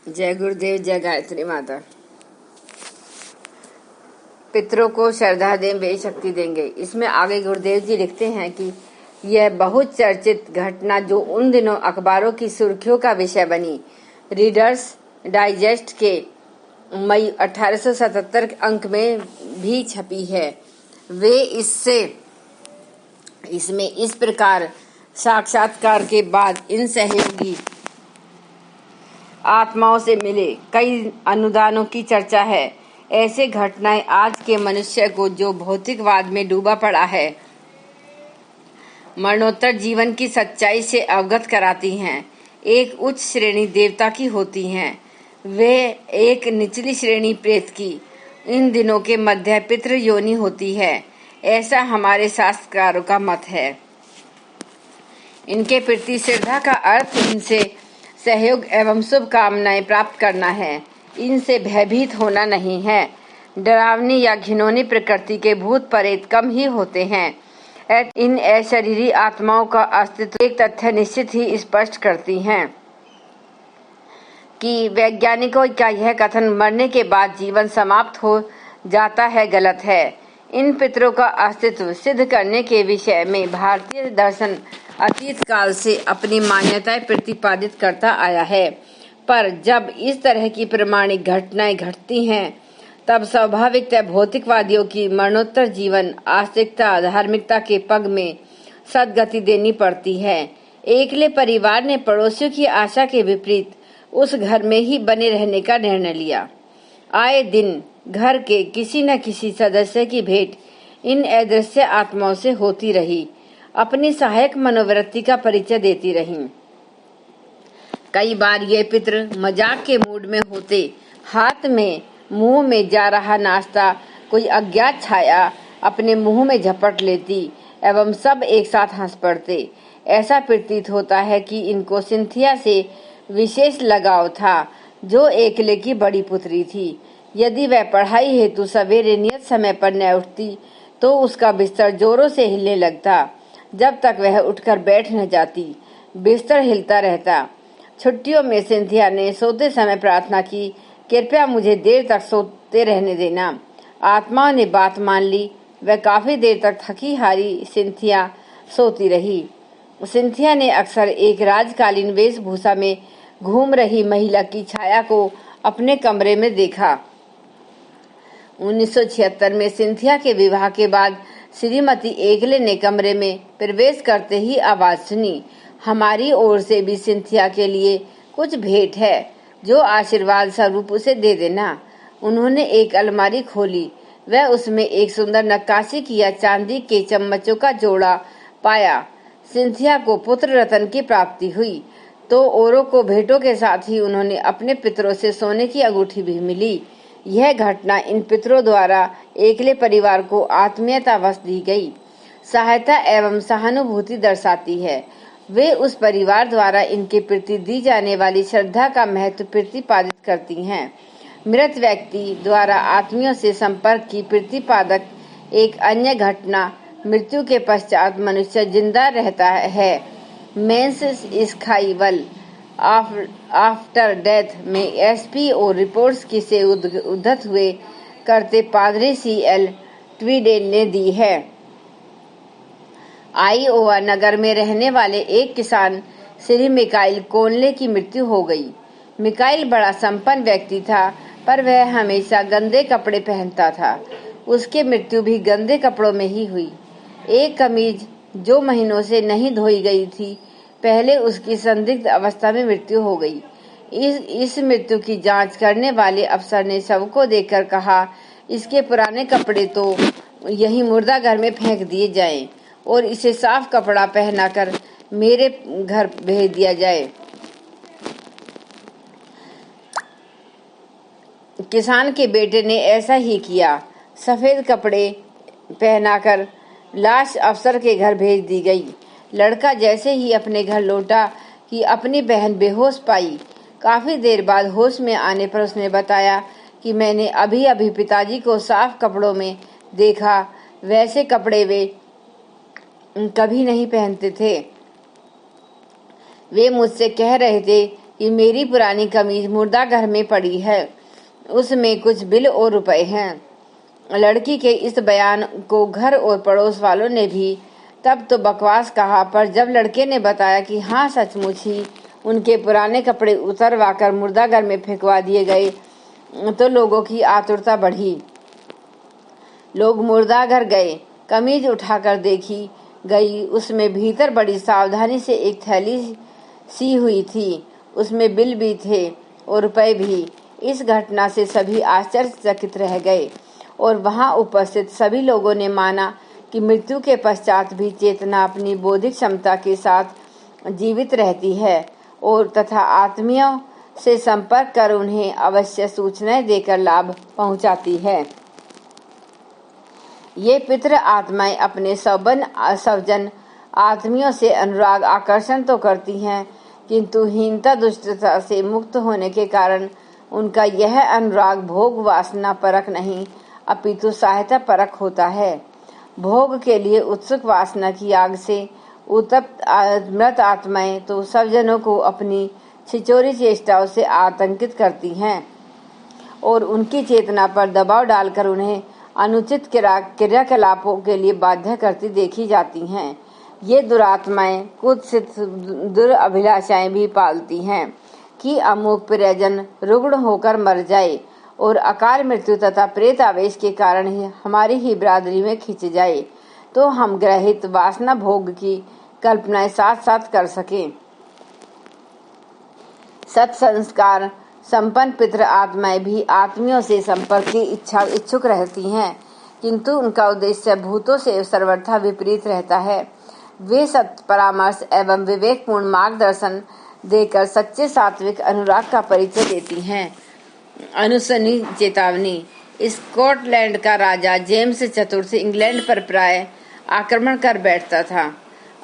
जय गुरुदेव, जय गायत्री माता। पितरों को श्रद्धा दें, वे शक्ति देंगे। इसमें आगे गुरुदेव जी लिखते हैं कि यह बहुत चर्चित घटना जो उन दिनों अखबारों की सुर्खियों का विषय बनी, रीडर्स डाइजेस्ट के मई 1877 अंक में भी छपी है। वे इसमें इस प्रकार साक्षात्कार के बाद इन सहयोगी आत्माओं से मिले कई अनुदानों की चर्चा है। ऐसे घटनाएं आज के मनुष्य को, जो भौतिकवाद में डूबा पड़ा है, मरणोत्तर जीवन की सच्चाई से अवगत कराती हैं। एक उच्च श्रेणी देवता की होती हैं, वे एक निचली श्रेणी प्रेत की। इन दिनों के मध्य पितृ योनि होती है, ऐसा हमारे शास्त्रकारों का मत है। इनके प्रति श्रद्धा का अर्थ इनसे सहयोग एवं शुभकामनाएं प्राप्त करना है, इनसे भयभीत होना नहीं है। डरावनी या घिनौनी प्रकृति के भूत प्रेत कम ही होते हैं। इन अशरीरी आत्माओं का अस्तित्व एक तथ्य निश्चित ही स्पष्ट करती हैं कि वैज्ञानिकों का यह कथन मरने के बाद जीवन समाप्त हो जाता है गलत है। इन पितरों का अस्तित्व सिद्ध करने के विषय में भारतीय दर्शन अतीत काल से अपनी मान्यताएं प्रतिपादित करता आया है, पर जब इस तरह की प्रमाणिक घटनाएं घटती हैं, तब स्वाभाविकतः भौतिकवादियों की मरणोत्तर जीवन आस्तिकता धार्मिकता के पग में सद्गति देनी पड़ती है। एकले परिवार ने पड़ोसियों की आशा के विपरीत उस घर में ही बने रहने का निर्णय लिया। आए दिन घर के किसी न किसी सदस्य की भेंट इन अदृश्य आत्माओं से होती रही, अपनी सहायक मनोवृत्ति का परिचय देती रही। कई बार ये पितृ मजाक के मूड में होते, हाथ में मुंह में जा रहा नाश्ता कोई अज्ञात छाया अपने मुंह में झपट लेती एवं सब एक साथ हंस पड़ते। ऐसा प्रतीत होता है कि इनको सिंथिया से विशेष लगाव था, जो एकले की बड़ी पुत्री थी। यदि वह पढ़ाई हेतु सवेरे नियत समय पर न उठती, तो उसका बिस्तर जोरों से हिलने लगता। जब तक वह उठकर बैठ न जाती, बिस्तर हिलता रहता। छुट्टियों में सिंथिया ने सोते समय प्रार्थना की, कृपया मुझे देर तक सोते रहने देना। आत्माओं ने बात मान ली। वह काफी देर तक थकी हारी सिंथिया सोती रही। सिंथिया ने अक्सर एक राजकालीन वेशभूषा में घूम रही महिला की छाया को अपने कमरे में देखा। 1976 में सिंथिया के विवाह के बाद श्रीमती एकले ने कमरे में प्रवेश करते ही आवाज सुनी, हमारी ओर से भी सिंथिया के लिए कुछ भेंट है, जो आशीर्वाद स्वरूप उसे दे देना। उन्होंने एक अलमारी खोली। वह उसमें एक सुंदर नक्काशी किया चांदी के चम्मचों का जोड़ा पाया। सिंथिया को पुत्र रतन की प्राप्ति हुई, तो औरों को भेंटों के साथ ही उन्होंने अपने पितरों से सोने की अंगूठी भी मिली। यह घटना इन पितरों द्वारा एकले परिवार को आत्मीयतावश दी गई सहायता एवं सहानुभूति दर्शाती है। वे उस परिवार द्वारा इनके प्रति दी जाने वाली श्रद्धा का महत्व प्रतिपादित करती हैं। मृत व्यक्ति द्वारा आत्मियों से संपर्क की प्रतिपादक एक अन्य घटना, मृत्यु के पश्चात मनुष्य जिंदा रहता है। मेंस स्काइवल आफ्टर डेथ में एसपीओ रिपोर्ट्स की से उद्धत हुए करते पादरी CL ट्वीडेल ने दी है। आईओवा नगर में रहने वाले एक किसान श्री मिकाइल कोनले की मृत्यु हो गई। मिकाइल बड़ा संपन्न व्यक्ति था, पर वह हमेशा गंदे कपड़े पहनता था। उसकी मृत्यु भी गंदे कपड़ों में ही हुई। एक कमीज जो महीनों से नहीं धोई गई थी, पहले उसकी संदिग्ध अवस्था में मृत्यु हो गई। इस मृत्यु की जांच करने वाले अफसर ने शव को देखकर कहा, इसके पुराने कपड़े तो यही मुर्दा घर में फेंक दिए जाएं और इसे साफ कपड़ा पहनाकर मेरे घर भेज दिया जाए। किसान के बेटे ने ऐसा ही किया। सफेद कपड़े पहनाकर लाश अफसर के घर भेज दी गई। लड़का जैसे ही अपने घर लौटा कि अपनी बहन बेहोश पाई। काफी देर बाद होश में आने पर उसने बताया कि मैंने अभी अभी पिताजी को साफ कपड़ों में देखा। वैसे कपड़े वे कभी नहीं पहनते थे। वे मुझसे कह रहे थे ये मेरी पुरानी कमीज मुर्दा घर में पड़ी है, उसमें कुछ बिल और रुपए हैं। लड़की के इस बयान को घर और पड़ोस वालों ने भी तब तो बकवास कहा, पर जब लड़के ने बताया कि हाँ सचमुच ही उनके पुराने कपड़े उतरवाकर मुर्दाघर में फेंकवा दिए गए, तो लोगों की आतुरता बढ़ी। लोग मुर्दाघर गए, कमीज उठाकर देखी गई, उसमें भीतर बड़ी सावधानी से एक थैली सी हुई थी, उसमें बिल भी थे और रुपए भी। इस घटना से सभी आश्चर्यचकित रह गए और वहां उपस्थित सभी लोगों ने माना कि मृत्यु के पश्चात भी चेतना अपनी बौद्धिक क्षमता के साथ जीवित रहती है और तथा आत्मियों से संपर्क कर उन्हें अवश्य सूचनाएं देकर लाभ पहुंचाती है। ये पितृ आत्माएं अपने सवजन आत्मियों से अनुराग आकर्षण तो करती हैं, किंतु हीनता दुष्टता से मुक्त होने के कारण उनका यह अनुराग भोग वासना परक नहीं अपितु सहायता परक होता है। भोग के लिए उत्सुक वासना की आग से उत्तप्त मृत आत्माएं तो सब जनों को अपनी छिचोरी चेष्टाओं से आतंकित करती हैं और उनकी चेतना पर दबाव डालकर उन्हें अनुचित क्रियाकलापों के लिए बाध्य करती देखी जाती हैं। ये दुरात्माएं कुत्सित दुराभिलाषाएं भी पालती हैं कि अमुक प्रियजन रुग्ण होकर मर जाए और अकाल मृत्यु तथा प्रेत आवेश के कारण ही हमारी ही बिरादरी में खिंच जाए, तो हम ग्रहित वासना भोग की कल्पनाएं साथ साथ कर सकें। सत्संस्कार संपन्न पितृ आत्माएं भी आत्मियों से संपर्क की इच्छुक रहती हैं, किंतु उनका उद्देश्य भूतों से सर्वथा विपरीत रहता है। वे सत्य परामर्श एवं विवेकपूर्ण मार्गदर्शन देकर सच्चे सात्विक अनुराग का परिचय देती हैं। अनुसनी चेतावनी। स्कॉटलैंड का राजा जेम्स चतुर्थ इंग्लैंड पर प्राय आक्रमण कर बैठता था।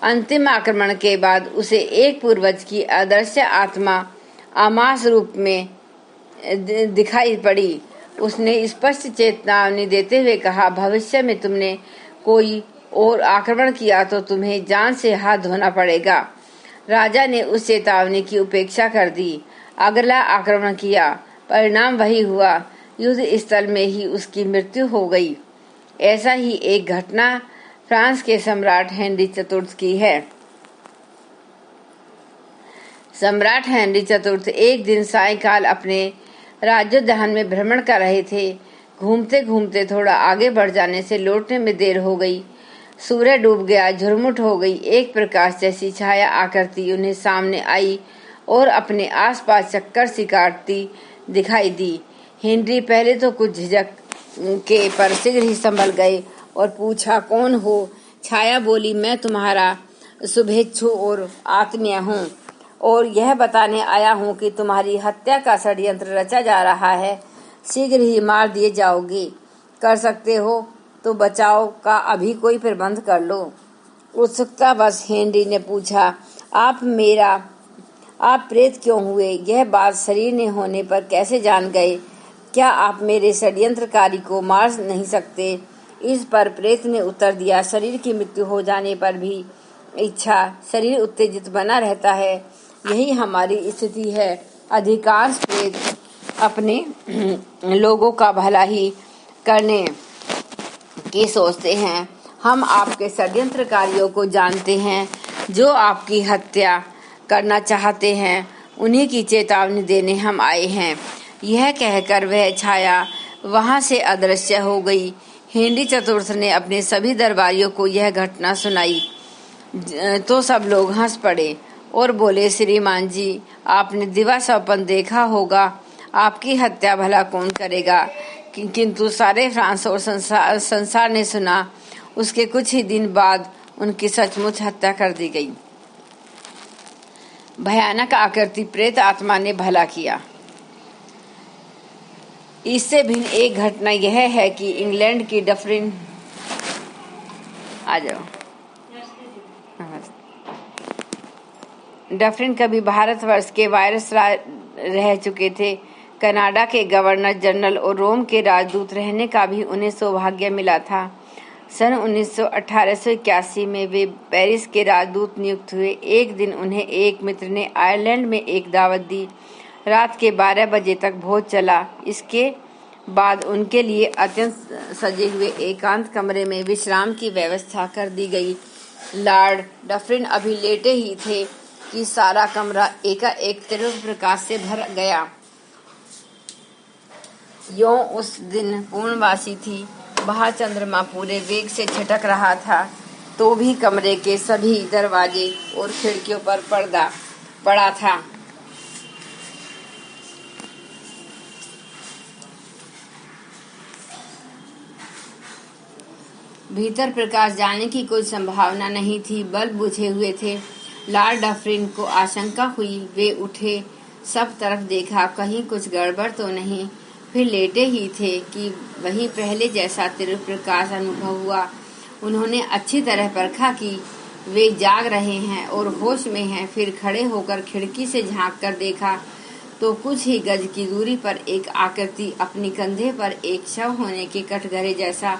अंतिम आक्रमण के बाद उसे एक पूर्वज की अदृश्य आत्मा आमास रूप में दिखाई पड़ी। उसने स्पष्ट चेतावनी देते हुए कहा, भविष्य में तुमने कोई और आक्रमण किया तो तुम्हें जान से हाथ धोना पड़ेगा। राजा ने उस चेतावनी की उपेक्षा कर दी। अगला आक्रमण किया, परिणाम वही हुआ, युद्ध स्थल में ही उसकी मृत्यु हो गई। ऐसा ही एक घटना फ्रांस के सम्राट हेनरी चतुर्थ की है। सम्राट हेनरी चतुर्थ एक दिन सायंकाल अपने राजोद्यान में भ्रमण कर रहे थे। घूमते घूमते थोड़ा आगे बढ़ जाने से लौटने में देर हो गई। सूर्य डूब गया, झुरमुट हो गई। एक प्रकाश जैसी छाया आकृति उन्हें सामने आई और अपने आसपास चक्कर सी काटती दिखाई दी। हेनरी पहले तो कुछ झिझक के पर शीघ्र ही संभल गए और पूछा, कौन हो? छाया बोली, मैं तुम्हारा शुभेच्छु और आत्मीय हूँ और यह बताने आया हूँ कि तुम्हारी हत्या का षड्यंत्र रचा जा रहा है। शीघ्र ही मार दिए जाओगे। कर सकते हो तो बचाव का अभी कोई प्रबंध कर लो। उत्सुकता बस हेनरी ने पूछा, आप प्रेत क्यों हुए? यह बात शरीर ने होने पर कैसे जान गए? क्या आप मेरे षड्यंत्रकारी को मार नहीं सकते? इस पर प्रेत ने उत्तर दिया, शरीर की मृत्यु हो जाने पर भी इच्छा शरीर उत्तेजित बना रहता है। यही हमारी स्थिति है। अधिकांश प्रेत अपने लोगों का भला ही करने की सोचते हैं। हम आपके षड्यंत्रकारियों को जानते हैं, जो आपकी हत्या करना चाहते हैं। उन्हीं की चेतावनी देने हम आए हैं। यह कहकर वह छाया वहां से अदृश्य हो गई। हेनरी चतुर्थ ने अपने सभी दरबारियों को यह घटना सुनाई तो सब लोग हंस पड़े और बोले, श्रीमान जी, आपने दिवा स्वप्न देखा होगा। आपकी हत्या भला कौन करेगा? किंतु सारे फ्रांस और संसार ने सुना। उसके कुछ ही दिन बाद उनकी सचमुच हत्या कर दी गई। भयानक आकृति प्रेत आत्मा ने भला किया। इससे भिन्न एक घटना यह है कि इंग्लैंड की डफरिन कभी भारतवर्ष के वायरस रह चुके थे। कनाडा के गवर्नर जनरल और रोम के राजदूत रहने का भी उन्हें सौभाग्य मिला था। सन 1881 में वे पेरिस के राजदूत नियुक्त हुए। एक दिन उन्हें एक मित्र ने आयरलैंड में एक दावत दी। रात के 12 बजे तक भोज चला। इसके बाद उनके लिए अत्यंत सजे हुए एकांत कमरे में विश्राम की व्यवस्था कर दी गई। लॉर्ड डफरिन अभी लेटे ही थे कि सारा कमरा एकाएक तीव्र प्रकाश से भर गया। यों उस दिन पूर्णवासी थी। बाहर चंद्रमा पूरे वेग से छिटक रहा था, तो भी कमरे के सभी दरवाजे और खिड़कियों पर पर्दा पड़ा था। भीतर प्रकाश जाने की कोई संभावना नहीं थी। बल्ब बुझे हुए थे। लॉर्ड डफरिन को आशंका हुई। वे उठे, सब तरफ देखा, कहीं कुछ गड़बड़ तो नहीं। फिर लेटे ही थे कि वहीं पहले जैसा तीव्र प्रकाश अनुभव हुआ। उन्होंने अच्छी तरह परखा कि वे जाग रहे हैं और होश में हैं। फिर खड़े होकर खिड़की से झांक कर देखा तो कुछ ही गज की दूरी पर एक आकृति अपनी कंधे पर एक शव होने के कटघरे जैसा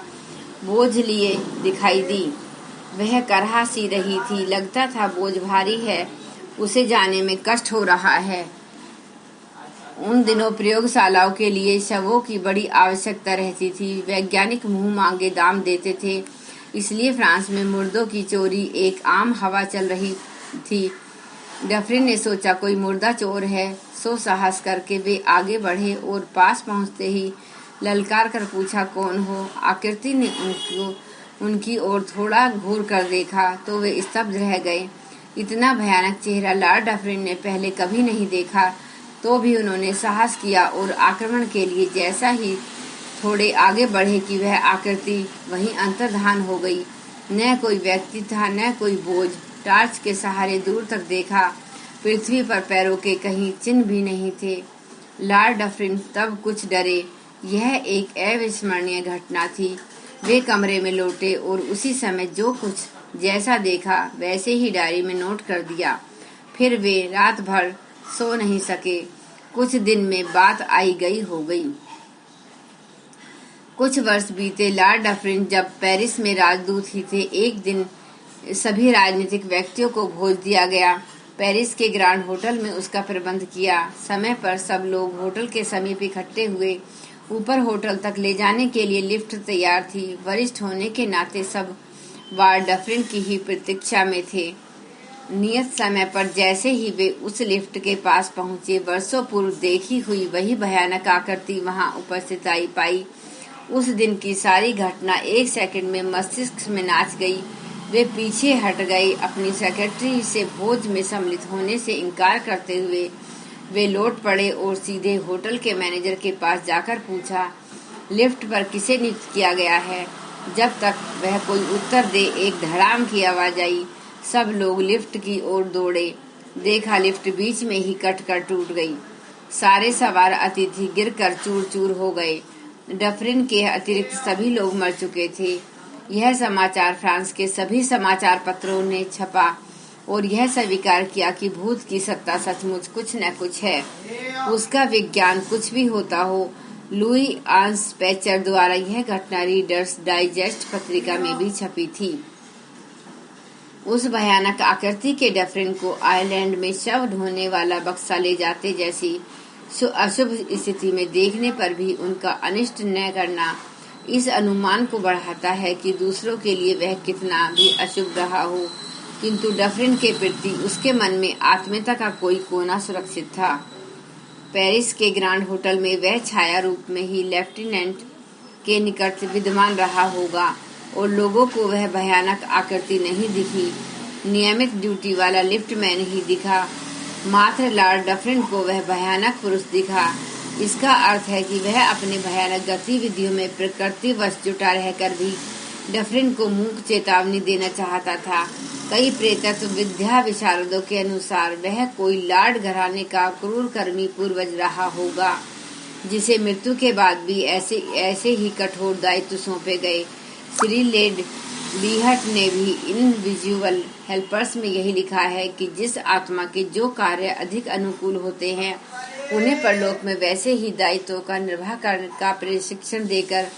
बोझ लिए दिखाई दी। वह करहा सी रही थी। लगता था बोझ भारी है, उसे जाने में कष्ट हो रहा है। उन दिनों प्रयोगशालाओं के लिए शवों की बड़ी आवश्यकता रहती थी। वैज्ञानिक मुंह मांगे दाम देते थे। इसलिए फ्रांस में मुर्दों की चोरी एक आम हवा चल रही थी। डफरिन ने सोचा कोई मुर्दा चोर है। सो साहस करके वे आगे बढ़े और पास पहुंचते ही ललकार कर पूछा, कौन हो? आकृति ने उनकी ओर थोड़ा घूर कर देखा तो वे स्तब्ध रह गए। इतना भयानक चेहरा लॉर्ड डफरिन ने पहले कभी नहीं देखा। तो भी उन्होंने साहस किया और आक्रमण के लिए जैसा ही थोड़े आगे बढ़े कि वह आकृति वहीं अंतर्धान हो गई। न कोई व्यक्ति था, न कोई बोझ। टार्च के सहारे दूर तक देखा। पृथ्वी पर पैरों के कहीं चिन्ह भी नहीं थे। लॉर्ड डफरिन तब कुछ डरे। यह एक अविस्मरणीय घटना थी। वे कमरे में लौटे और उसी समय जो कुछ जैसा देखा वैसे ही डायरी में नोट कर दिया। फिर वे रात भर सो नहीं सके। कुछ दिन में बात आई गई हो गई। कुछ वर्ष बीते। लॉर्ड डफरिन जब पेरिस में राजदूत ही थे, एक दिन सभी राजनीतिक व्यक्तियों को भोज दिया गया। पेरिस के ग्रांड होटल में उसका प्रबंध किया। समय पर सब लोग होटल के समीप इकट्ठे हुए। ऊपर होटल तक ले जाने के लिए लिफ्ट तैयार थी। वरिष्ठ होने के नाते सब लॉर्ड डफरिन की ही प्रतीक्षा में थे। नियत समय पर जैसे ही वे उस लिफ्ट के पास पहुंचे, वर्षों पूर्व देखी हुई वही भयानक आकृति वहां उपस्थित आई पाई। उस दिन की सारी घटना एक सेकंड में मस्तिष्क में नाच गई। वे पीछे हट गए। अपनी सेक्रेटरी से भोज में सम्मिलित होने से इनकार करते हुए वे लौट पड़े और सीधे होटल के मैनेजर के पास जाकर पूछा, लिफ्ट पर किसे नियुक्त किया गया है? जब तक वह कोई उत्तर दे, एक धड़ाम की आवाज आई। सब लोग लिफ्ट की ओर दौड़े। देखा लिफ्ट बीच में ही कटकर टूट गई। सारे सवार अतिथि गिरकर चूर चूर हो गए। डफरिन के अतिरिक्त सभी लोग मर चुके थे। यह समाचार फ्रांस के सभी समाचार पत्रों ने छपा और यह स्वीकार किया कि भूत की सत्ता सचमुच कुछ न कुछ है। उसका विज्ञान कुछ भी होता हो। लुई आंस पैचर द्वारा यह घटना रीडर्स डाइजेस्ट पत्रिका में भी छपी थी। उस भयानक आकृति के डफरिन को आयरलैंड में शव ढोने वाला बक्सा ले जाते जैसी अशुभ स्थिति में देखने पर भी उनका अनिष्ट न करना इस अनुमान को बढ़ाता है कि दूसरों के लिए वह कितना भी अशुभ रहा हो, किंतु डफरिन के प्रति उसके मन में आत्मीयता का कोई कोना सुरक्षित था। पेरिस के ग्रांड होटल में वह छाया रूप में ही लेफ्टिनेंट के निकट विद्यमान रहा होगा और लोगों को वह भयानक आकृति नहीं दिखी। नियमित ड्यूटी वाला लिफ्टमैन ही दिखा। मात्र लॉर्ड डफरिन को वह भयानक पुरुष दिखा। इसका अर्थ है कि वह अपने भयानक गतिविधियों में प्रकृतिवश जुटा रहकर भी डफरिन को मूक चेतावनी देना चाहता था। कई प्रेतत्व विद्या विशारदों के अनुसार वह कोई लॉर्ड घराने का क्रूर कर्मी पूर्वज रहा होगा, जिसे मृत्यु के बाद भी ऐसे ही कठोर दायित्व सौंपे गए। श्री लेड बीहट ने भी इन विजुअल हेल्पर्स में यही लिखा है कि जिस आत्मा के जो कार्य अधिक अनुकूल होते हैं, उन्हें परलोक में वैसे ही दायित्वों का निर्वाह करने का प्रशिक्षण देकर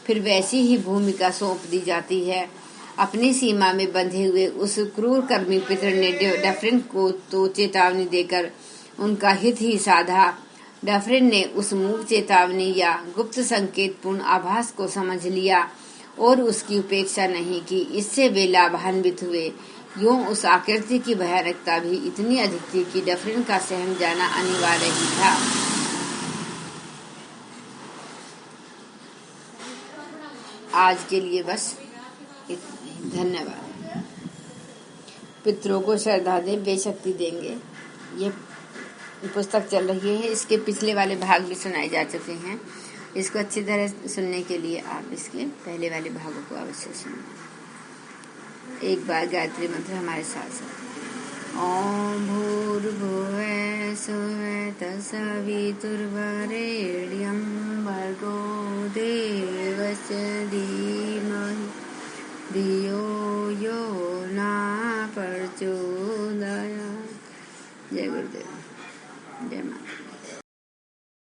फिर वैसी ही भूमिका सौंप दी जाती है। अपनी सीमा में बंधे हुए उस क्रूर कर्मी पितर ने डफरिन को तो चेतावनी देकर उनका हित ही साधा। डफरिन ने उस मूक चेतावनी या गुप्त संकेतपूर्ण आभास को समझ लिया और उसकी उपेक्षा नहीं की। इससे वे लाभान्वित हुए। यूं उस आकृति की भयानकता भी इतनी अधिक थी कि डफरिन का सहम जाना अनिवार्य ही था। आज के लिए बस धन्यवाद। पितरों को श्रद्धा दें, वे शक्ति देंगे। ये पुस्तक चल रही है, इसके पिछले वाले भाग भी सुनाए जा चुके हैं। इसको अच्छी तरह सुनने के लिए आप इसके पहले वाले भागों को अवश्य सुनिए। एक बार गायत्री मंत्र हमारे साथ साथ। ओम भूर्भुवः स्वः तत्सवितुर्वरेण्यं भर्गो देवस्य धीमहि धियो